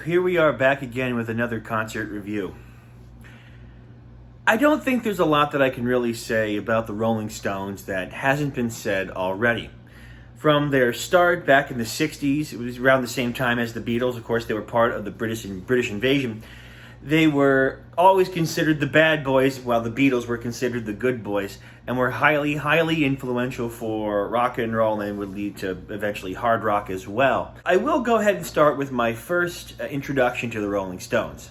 here we are back again with another concert review. I don't think there's a lot that I can really say about the Rolling Stones that hasn't been said already. From their start back in the 60s, it was around the same time as the Beatles. Of course, they were part of the British invasion. They were always considered the bad boys, while the Beatles were considered the good boys, and were highly, highly influential for rock and roll and would lead to eventually hard rock as well. I will go ahead and start with my first introduction to the Rolling Stones.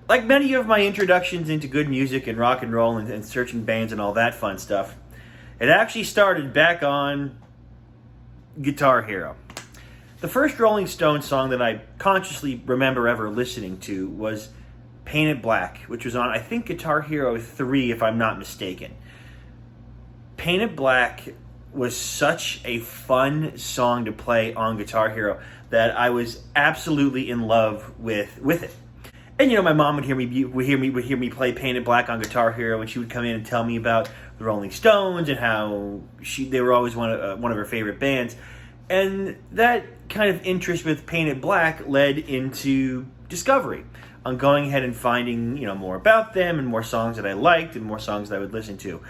Like many of my introductions into good music and rock and roll and searching bands and all that fun stuff, it actually started back on Guitar Hero. The first Rolling Stones song that I consciously remember ever listening to was Painted Black, which was on, I think, Guitar Hero 3, if I'm not mistaken. Painted Black was such a fun song to play on Guitar Hero that I was absolutely in love with it. And you know, my mom would hear me play Painted Black on Guitar Hero, and she would come in and tell me about the Rolling Stones and how they were always one of her favorite bands. And that kind of interest with Painted Black led into discovery on going ahead and finding, more about them and more songs that I liked and more songs that I would listen to.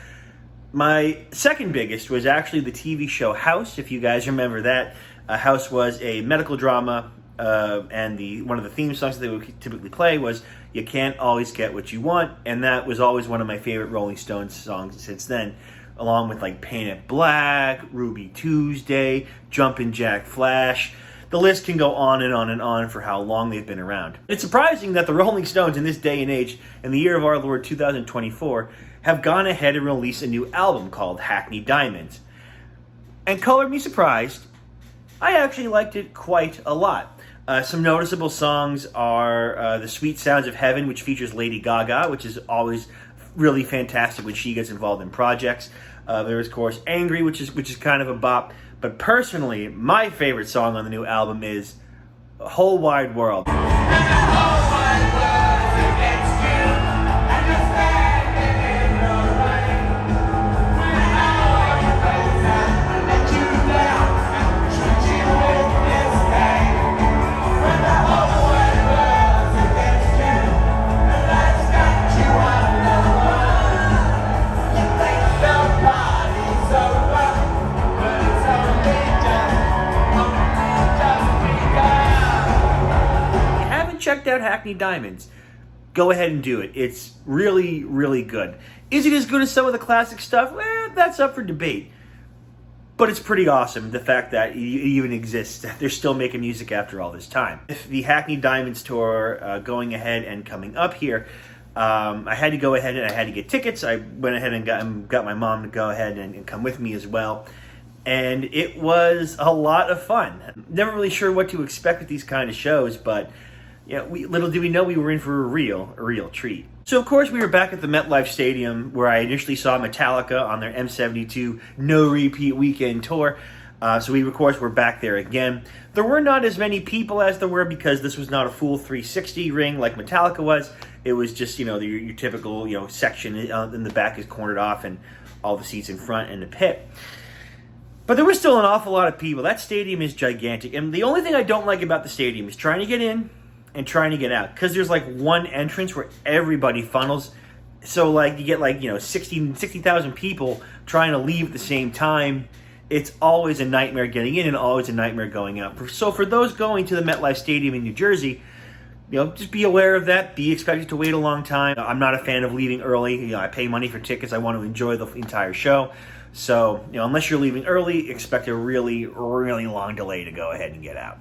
My second biggest was actually the TV show House, if you guys remember that. House was a medical drama, and one of the theme songs that they would typically play was "You Can't Always Get What You Want," and that was always one of my favorite Rolling Stones songs since then, along with like Painted Black, Ruby Tuesday, Jumpin' Jack Flash. The list can go on and on and on for how long they've been around. It's surprising that the Rolling Stones in this day and age, in the year of our Lord 2024, have gone ahead and released a new album called Hackney Diamonds. And color me surprised, I actually liked it quite a lot. Some noticeable songs are The Sweet Sounds of Heaven, which features Lady Gaga, which is always really fantastic when she gets involved in projects. There is, of course, Angry, which is kind of a bop. But personally, my favorite song on the new album is Whole Wide World. Checked out Hackney Diamonds, go ahead and do it. It's really, really good. Is it as good as some of the classic stuff? That's up for debate. But it's pretty awesome, the fact that it even exists. They're still making music after all this time. With the Hackney Diamonds tour going ahead and coming up here, I had to go ahead and I had to get tickets. I went ahead and got my mom to go ahead and come with me as well. And it was a lot of fun. Never really sure what to expect with these kind of shows, but little did we know we were in for a real treat. So, of course, we were back at the MetLife Stadium where I initially saw Metallica on their M72 No Repeat Weekend tour. So we, of course, were back there again. There were not as many people as there were because this was not a full 360 ring like Metallica was. It was just, your typical, section in the back is cornered off and all the seats in front and the pit. But there was still an awful lot of people. That stadium is gigantic. And the only thing I don't like about the stadium is trying to get in and trying to get out, because there's like one entrance where everybody funnels. So like you get 60,000 people trying to leave at the same time. It's always a nightmare getting in and always a nightmare going out. So for those going to the MetLife Stadium in New Jersey, just be aware of that. Be expected to wait a long time. I'm not a fan of leaving early. I pay money for tickets. I want to enjoy the entire show. So unless you're leaving early, expect a really, really long delay to go ahead and get out.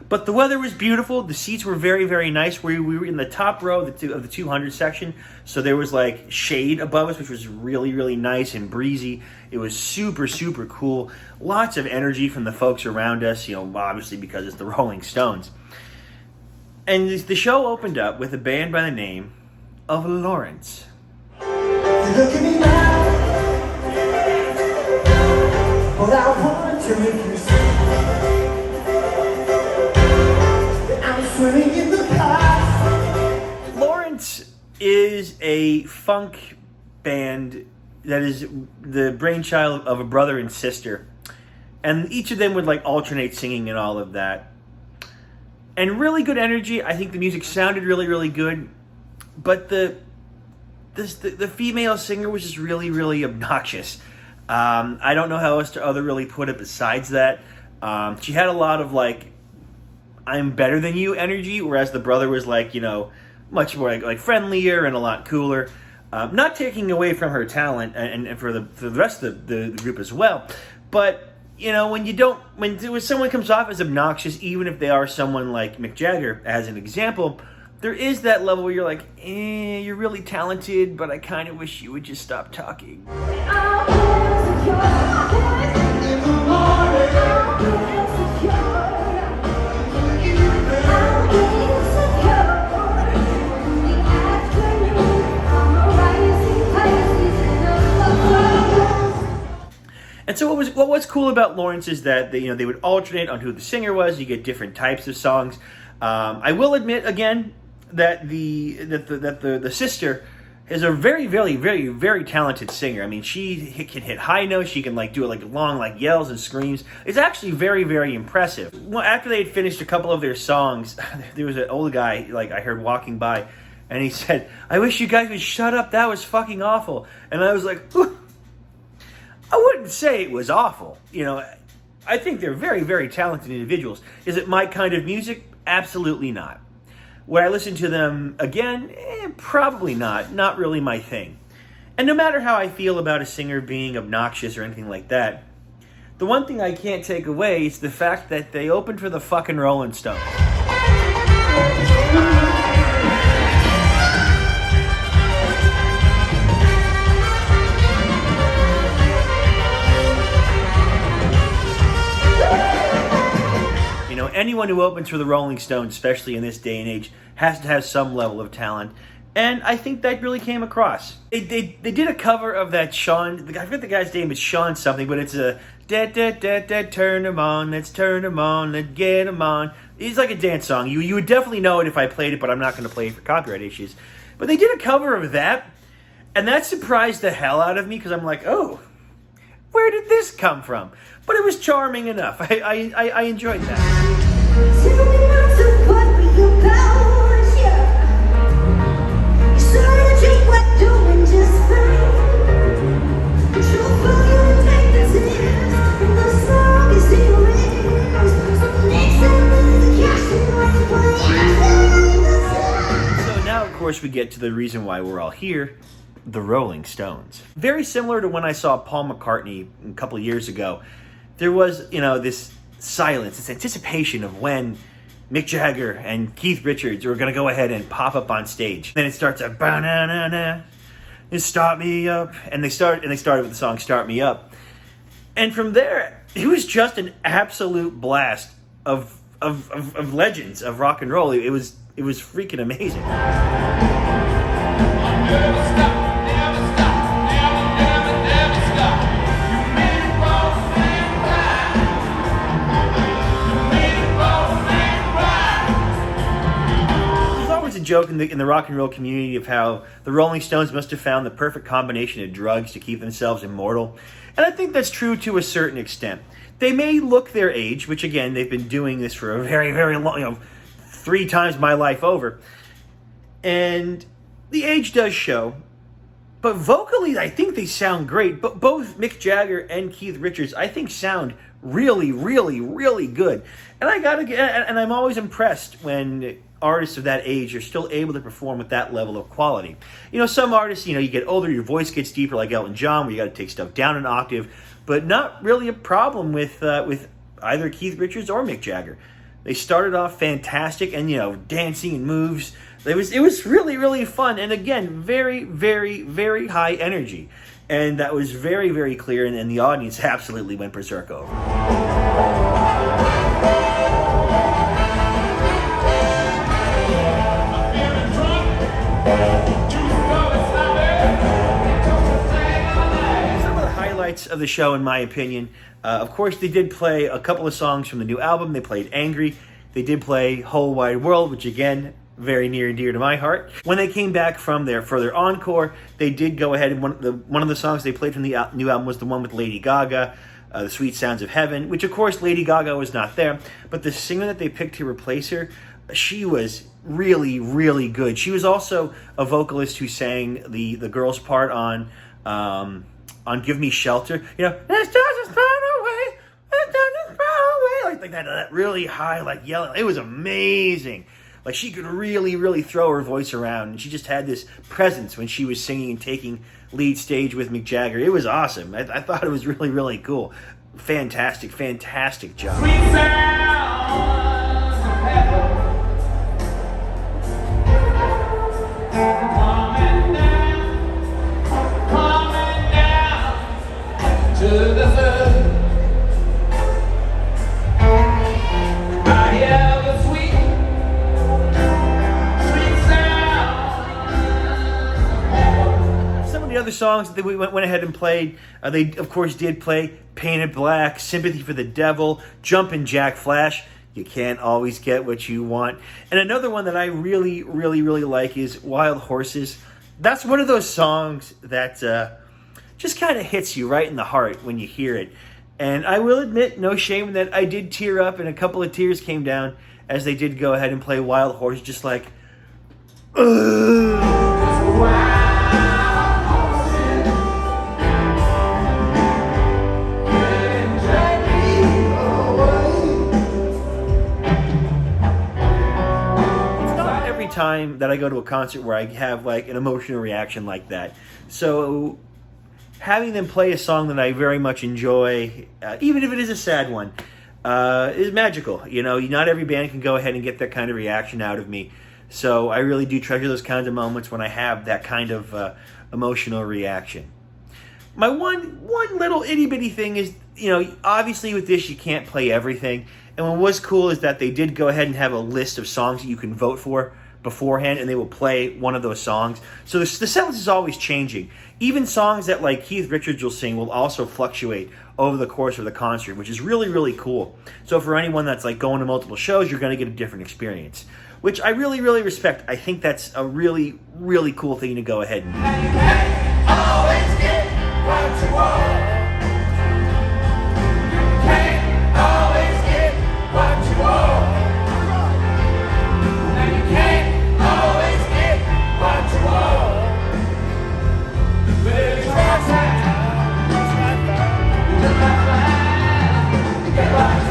But the weather was beautiful. The seats were very, very nice. We were in the top row of the 200 section, so there was like shade above us, which was really, really nice and breezy. It was super, super cool. Lots of energy from the folks around us, obviously because it's the Rolling Stones. And the show opened up with a band by the name of Lawrence. Look at me now, but I want to make you see. Lawrence is a funk band that is the brainchild of a brother and sister, and each of them would like alternate singing and all of that. and really good energy. I think the music sounded really, really good, but the female singer was just really, really obnoxious. I don't know how else to really put it besides that. She had a lot of like, I'm better than you energy, whereas the brother was like, much more like friendlier and a lot cooler. Not taking away from her talent and for the rest of the group as well, but when someone comes off as obnoxious, even if they are someone like Mick Jagger as an example, there is that level where you're like, you're really talented, but I kind of wish you would just stop talking. And so what was cool about Lawrence is that they would alternate on who the singer was. You get different types of songs. I will admit again that the sister is a very, very, very, very talented singer. I mean, she can hit high notes. She can do long yells and screams. It's actually very, very impressive. Well, after they had finished a couple of their songs, there was an old guy I heard walking by, and he said, "I wish you guys would shut up. That was fucking awful." And I was like, "Whew." I wouldn't say it was awful. I think they're very, very talented individuals. Is it my kind of music? Absolutely not. Would I listen to them again? Probably not. Not really my thing. And no matter how I feel about a singer being obnoxious or anything like that, the one thing I can't take away is the fact that they opened for the fucking Rolling Stones. Anyone who opens for the Rolling Stones, especially in this day and age, has to have some level of talent. And I think that really came across. They did a cover of that Sean, I forget the guy's name, it's Sean something, but it's a turn 'em on, let's turn 'em on, let's get 'em on. It's like a dance song. You would definitely know it if I played it, but I'm not going to play it for copyright issues. But they did a cover of that, and that surprised the hell out of me because I'm like, oh, where did this come from? But it was charming enough. I enjoyed that. Tell me not to worry about you. You said you were doing just fine. Trouble you take the tears, and the song is in your ears. So next time there's a cash in So now, of course, we get to the reason why we're all here. The Rolling Stones. Very similar to when I saw Paul McCartney a couple of years ago. There was, this silence, this anticipation of when Mick Jagger and Keith Richards were going to go ahead and pop up on stage. Then it starts a ba-na-na-na, start me up, and they started with the song "Start Me Up," and from there it was just an absolute blast of legends of rock and roll. It was freaking amazing. Joke in the rock and roll community of how the Rolling Stones must have found the perfect combination of drugs to keep themselves immortal. And I think that's true to a certain extent. They may look their age, which again, they've been doing this for a very, very long, 3 times my life over. And the age does show. But vocally, I think they sound great. But both Mick Jagger and Keith Richards, I think, sound really, really, really good. And I'm always impressed when artists of that age are still able to perform with that level of quality. Some artists, you get older, your voice gets deeper, like Elton John, where you got to take stuff down an octave, but not really a problem with either Keith Richards or Mick Jagger. They started off fantastic, and dancing and moves. It was really, really fun, and again, very, very, very high energy, and that was very, very clear, and the audience absolutely went berserk over. Of the show, in my opinion. Of course, they did play a couple of songs from the new album. They played Angry. They did play Whole Wide World, which again, very near and dear to my heart. When they came back for their encore, they did go ahead and one of the songs they played from the new album was the one with Lady Gaga. The Sweet Sounds of Heaven, which of course Lady Gaga was not there, but the singer that they picked to replace her, she was really, really good. She was also a vocalist who sang the girl's part on Give Me Shelter. You know, it's just thrown away, it's just thrown away, like that really high, like yelling. It was amazing. Like she could really, really throw her voice around, and she just had this presence when she was singing and taking lead stage with Mick Jagger. It was awesome. I thought it was really, really cool. Fantastic, fantastic job. Sweet sounds of heaven. Coming down to the earth. I hear the sweet sound. Some of the other songs that we went ahead and played, they of course did play Painted Black, Sympathy for the Devil, Jumpin' Jack Flash, You Can't Always Get What You Want. And another one that I really, really, really like is Wild Horses. That's one of those songs that just kind of hits you right in the heart when you hear it. And I will admit, no shame, that I did tear up, and a couple of tears came down as they did go ahead and play Wild Horse, just like, ugh. Time that I go to a concert where I have like an emotional reaction like that. So having them play a song that I very much enjoy, even if it is a sad one, is magical. You know, not every band can go ahead and get that kind of reaction out of me. So I really do treasure those kinds of moments when I have that kind of emotional reaction. My one little itty bitty thing is, you know, obviously with this you can't play everything. And what was cool is that they did go ahead and have a list of songs that you can vote for beforehand, and they will play one of those songs. So the set list is always changing. Even songs that like Keith Richards will sing will also fluctuate over the course of the concert, which is really, really cool. So for anyone that's like going to multiple shows, you're going to get a different experience, which I really, really respect. I think that's a really, really cool thing to go ahead and do. And you can't always get what you want. You can't always get what you want. And you can't always get what you want. But if you try time, you just might find you get what you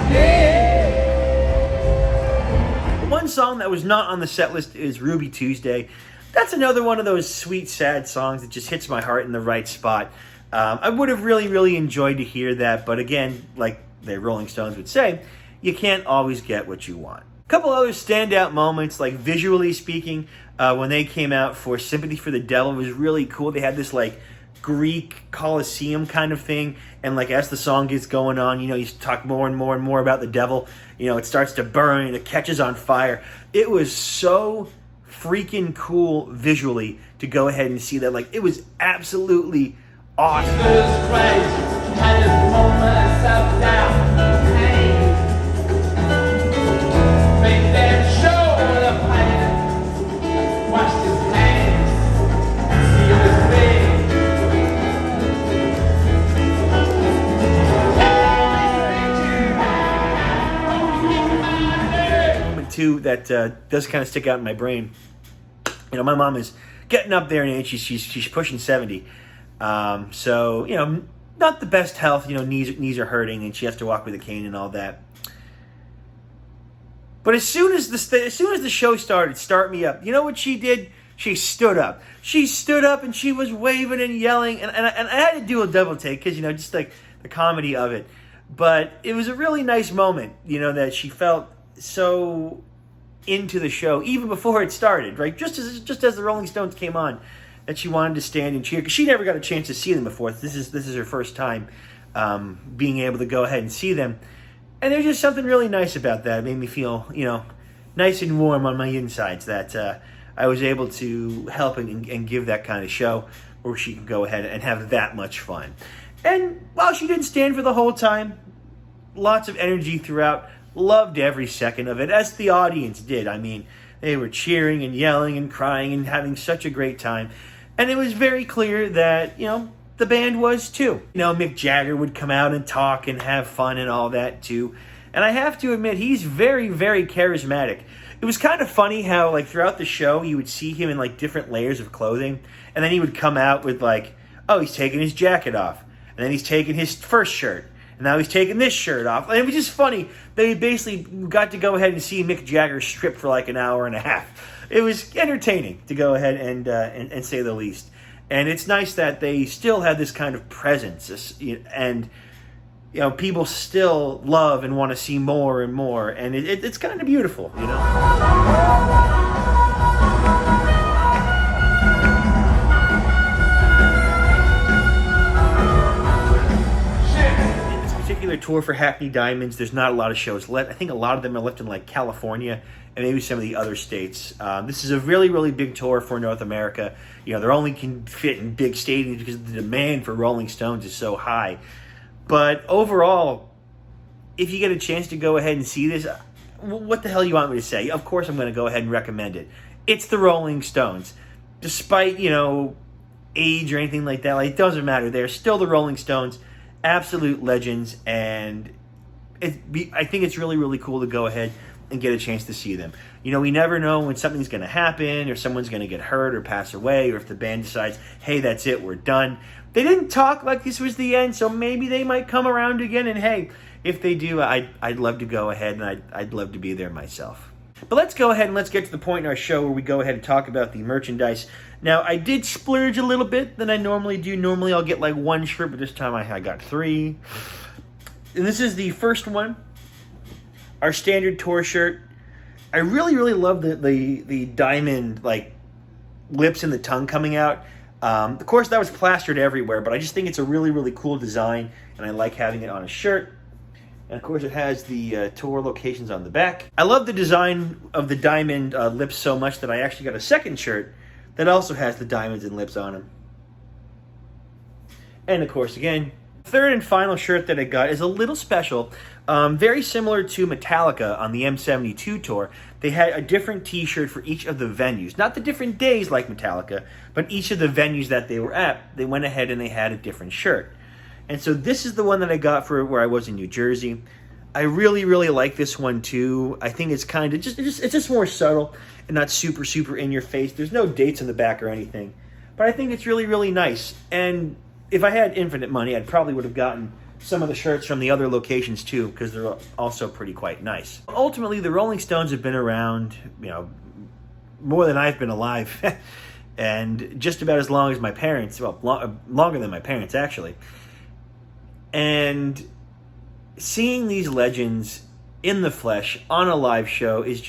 need. One song that was not on the set list is Ruby Tuesday. That's another one of those sweet, sad songs that just hits my heart in the right spot. I would have really, really enjoyed to hear that, but again, like the Rolling Stones would say, you can't always get what you want. A couple other standout moments, like visually speaking, when they came out for Sympathy for the Devil, was really cool. They had this like Greek Colosseum kind of thing, and like as the song gets going on, you know, you talk more and more and more about the devil. You know, it starts to burn and it catches on fire. It was so freaking cool visually to go ahead and see that. Like, it was absolutely awesome. Jesus Christ had his moments of doubt and pain. Make them show the pain. Wash his hands, seal his face. Moment two that does kind of stick out in my brain. You know, my mom is getting up there in age. She's pushing 70. So, you know, not the best health. You know, knees are hurting, and she has to walk with a cane and all that. But as soon as the show started, Start Me Up, you know what she did? She stood up. She stood up and she was waving and yelling. And I had to do a double take because, you know, just like the comedy of it. But it was a really nice moment, you know, that she felt so into the show even before it started, right? Just as the Rolling Stones came on, that she wanted to stand and cheer, because she never got a chance to see them before. This is her first time being able to go ahead and see them, and there's just something really nice about that. It made me feel, you know, nice and warm on my insides that I was able to help and give that kind of show where she could go ahead and have that much fun. And while she didn't stand for the whole time, lots of energy throughout. Loved every second of it, as the audience did. I mean, they were cheering and yelling and crying and having such a great time. And it was very clear that, you know, the band was too. You know, Mick Jagger would come out and talk and have fun and all that too. And I have to admit, he's very, very charismatic. It was kind of funny how, like, throughout the show, you would see him in, like, different layers of clothing. And then he would come out with, like, oh, he's taking his jacket off. And then he's taking his first shirt. And now he's taking this shirt off. And it was just funny. They basically got to go ahead and see Mick Jagger strip for, like, an hour and a half. It was entertaining, to go ahead and say the least. And it's nice that they still have this kind of presence. And you know, people still love and want to see more and more, and it's kind of beautiful, you know. In this particular tour for Hackney Diamonds, there's not a lot of shows left. I think a lot of them are left in like California and maybe some of the other states. This is a really, really big tour for North America. You know, they're only can fit in big stadiums because the demand for Rolling Stones is so high. But overall, if you get a chance to go ahead and see this, what the hell you want me to say? Of course I'm going to go ahead and recommend it. It's the Rolling Stones. Despite, you know, age or anything like that, like, it doesn't matter. They're still the Rolling Stones, absolute legends, and I think it's really, really cool to go ahead and get a chance to see them. You know, we never know when something's going to happen, or someone's going to get hurt or pass away, or if the band decides, hey, that's it, we're done. They didn't talk like this was the end, so maybe they might come around again. And hey, if they do, I'd love to go ahead, and I'd love to be there myself. But let's go ahead and let's get to the point in our show where we go ahead and talk about the merchandise. Now, I did splurge a little bit than I normally do. Normally I'll get like one shirt, but this time I got 3. And this is the first one, our standard tour shirt. I really, really love the diamond, like, lips and the tongue coming out. Of course, that was plastered everywhere, but I just think it's a really, really cool design, and I like having it on a shirt. And, of course, it has the tour locations on the back. I love the design of the diamond lips so much that I actually got a second shirt that also has the diamonds and lips on them. And, of course, again, third and final shirt that I got is a little special. Very similar to Metallica on the M72 tour. They had a different t-shirt for each of the venues. Not the different days like Metallica, but each of the venues that they were at, they went ahead and they had a different shirt. And so this is the one that I got for where I was in New Jersey. I really, really like this one too. I think it's kind of it's just more subtle and not super, super in your face. There's no dates on the back or anything. But I think it's really, really nice. And if I had infinite money, I probably would have gotten some of the shirts from the other locations too, because they're also pretty quite nice. Ultimately, the Rolling Stones have been around, you know, more than I've been alive, and just about as long as my parents. Well, longer than my parents actually. And seeing these legends in the flesh on a live show is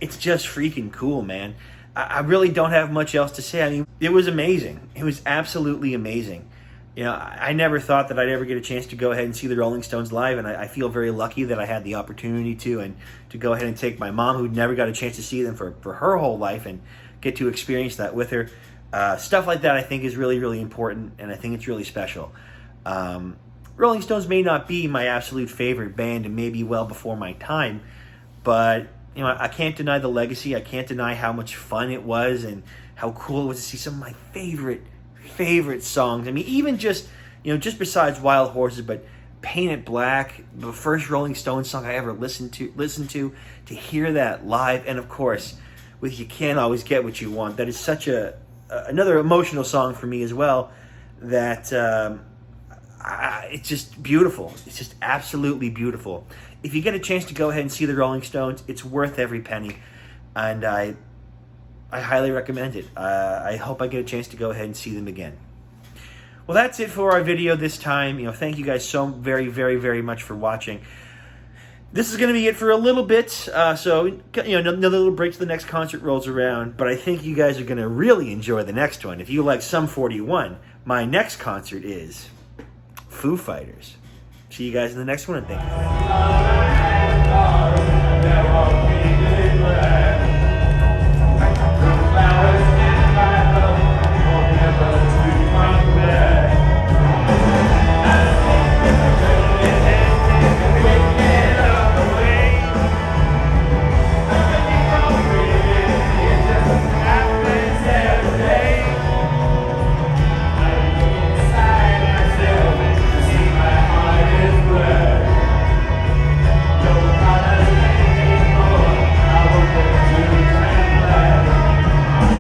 it's just freaking cool, man. I really don't have much else to say. I mean, it was amazing. It was absolutely amazing. You know, I never thought that I'd ever get a chance to go ahead and see the Rolling Stones live, and I feel very lucky that I had the opportunity to, and to go ahead and take my mom, who never got a chance to see them for her whole life, and get to experience that with her. Stuff like that I think is really, really important, and I think it's really special. Rolling Stones may not be my absolute favorite band, and maybe well before my time, but you know, I can't deny the legacy. I can't deny how much fun it was and how cool it was to see some of my favorite songs. I mean, even just besides Wild Horses, but Paint It Black, the first Rolling Stones song I ever listened to hear that live, and of course, with You Can't Always Get What You Want, that is such another emotional song for me as well, that it's just beautiful. It's just absolutely beautiful. If you get a chance to go ahead and see the Rolling Stones, it's worth every penny, and I highly recommend it. I hope I get a chance to go ahead and see them again. Well, that's it for our video this time. You know, thank you guys so very, very, very much for watching. This is going to be it for a little bit, so you know, another little break till the next concert rolls around. But I think you guys are going to really enjoy the next one. If you like Sum 41, my next concert is Foo Fighters. See you guys in the next one, and thank you.